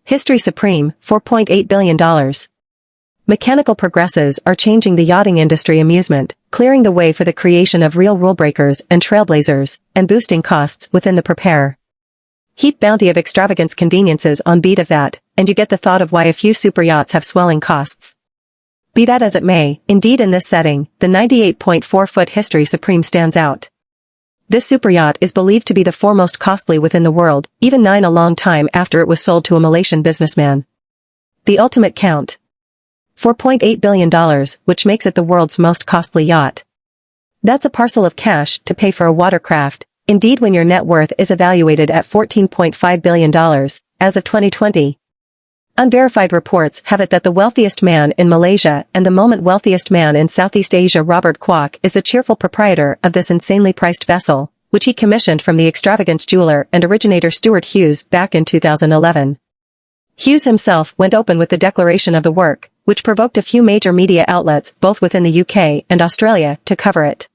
History supreme, $4.8 billion. Mechanical progresses are changing the yachting industry amusement, clearing the way for the creation of real rule-breakers and trailblazers, and boosting costs within the prepare. Heap bounty of extravagance conveniences on beat of that, and you get the thought of why a few superyachts have swelling costs. Be that as it may, indeed in this setting, the 98.4-foot History Supreme stands out. This superyacht is believed to be the foremost costly within the world, even a long time after it was sold to a Malaysian businessman. The ultimate count. $4.8 billion, which makes it the world's most costly yacht. That's a parcel of cash to pay for a watercraft, indeed when your net worth is evaluated at $14.5 billion, as of 2020. Unverified reports have it that the wealthiest man in Malaysia and the moment wealthiest man in Southeast Asia, Robert Kwok, is the cheerful proprietor of this insanely priced vessel, which he commissioned from the extravagance jeweler and originator Stuart Hughes back in 2011. Hughes himself went open with the declaration of the work, which provoked a few major media outlets both within the UK and Australia to cover it.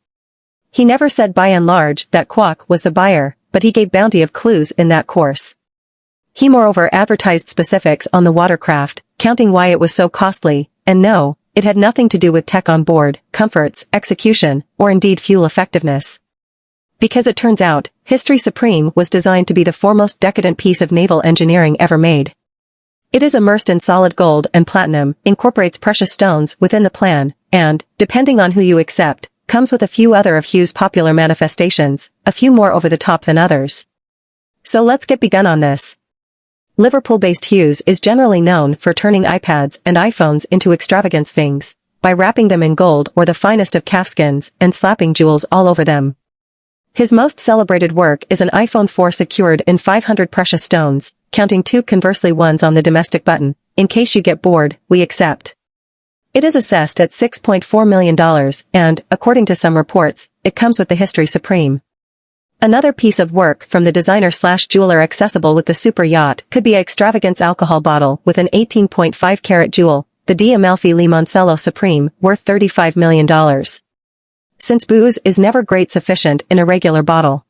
He never said by and large that Kwok was the buyer, but he gave bounty of clues in that course. He moreover advertised specifics on the watercraft, counting why it was so costly, and no, it had nothing to do with tech on board, comforts, execution, or indeed fuel effectiveness. Because it turns out, History Supreme was designed to be the foremost decadent piece of naval engineering ever made. It is immersed in solid gold and platinum, incorporates precious stones within the plan, and, depending on who you accept, comes with a few other of Hughes' popular manifestations, a few more over the top than others. So let's get begun on this. Liverpool-based Hughes is generally known for turning iPads and iPhones into extravagance things, by wrapping them in gold or the finest of calfskins and slapping jewels all over them. His most celebrated work is an iPhone 4 secured in 500 precious stones, counting 2 conversely ones on the domestic button. In case you get bored, we accept. It is assessed at $6.4 million, and, according to some reports, it comes with the History Supreme. Another piece of work from the designer/jeweler accessible with the super yacht could be an extravagance alcohol bottle with an 18.5-carat jewel, the D'Amalfi Limoncello Supreme, worth $35 million. Since booze is never great sufficient in a regular bottle.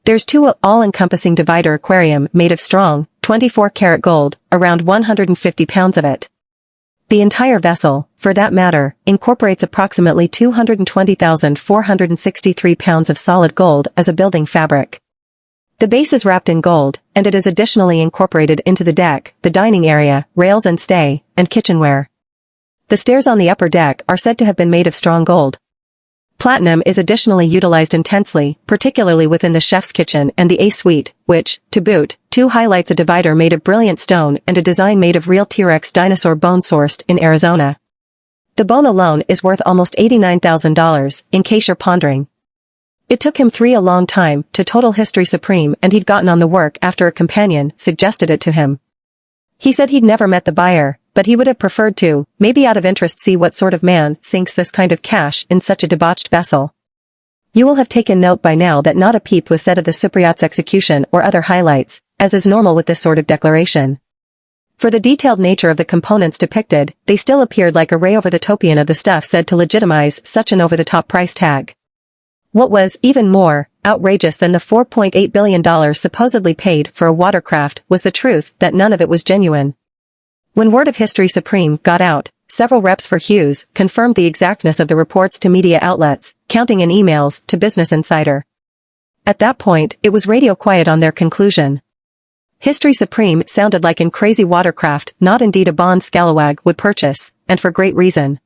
There's two all-encompassing divider aquarium made of strong, 24-karat gold, around 150 pounds of it. The entire vessel, for that matter, incorporates approximately 220,463 pounds of solid gold as a building fabric. The base is wrapped in gold, and it is additionally incorporated into the deck, the dining area, rails and stay, and kitchenware. The stairs on the upper deck are said to have been made of strong gold. Platinum is additionally utilized intensely, particularly within the chef's kitchen and the A suite, which, to boot, highlights a divider made of brilliant stone and a design made of real T-Rex dinosaur bone sourced in Arizona. The bone alone is worth almost $89,000, in case you're pondering. It took him a long time to total History Supreme, and he'd gotten on the work after a companion suggested it to him. He said he'd never met the buyer, but he would have preferred to, maybe out of interest, see what sort of man sinks this kind of cash in such a debauched vessel. You will have taken note by now that not a peep was said of the superyacht's execution or other highlights, as is normal with this sort of declaration. For the detailed nature of the components depicted, they still appeared like a ray over the topian of the stuff said to legitimize such an over-the-top price tag. What was, even more, outrageous than the $4.8 billion supposedly paid for a watercraft was the truth that none of it was genuine. When word of History Supreme got out, several reps for Hughes confirmed the exactness of the reports to media outlets, counting in emails to Business Insider. At that point, it was radio quiet on their conclusion. History Supreme sounded like an crazy watercraft, not indeed a Bond scalawag would purchase, and for great reason.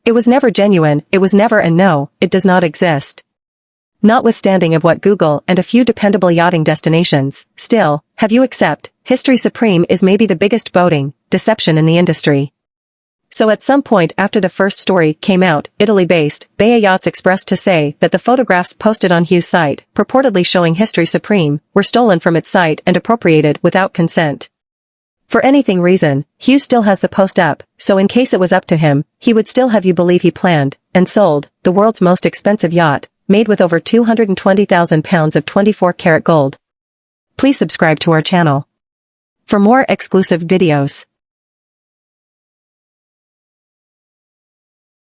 It was never genuine, it was never, and no, it does not exist. Notwithstanding of what Google and a few dependable yachting destinations, still, have you accept, History Supreme is maybe the biggest boating deception in the industry. So at some point after the first story came out, Italy-based Bae Yachts expressed to say that the photographs posted on Hughes' site, purportedly showing History Supreme, were stolen from its site and appropriated without consent. For anything reason, Hughes still has the post up, so in case it was up to him, he would still have you believe he planned and sold the world's most expensive yacht, made with over 220,000 pounds of 24-karat gold. Please subscribe to our channel for more exclusive videos.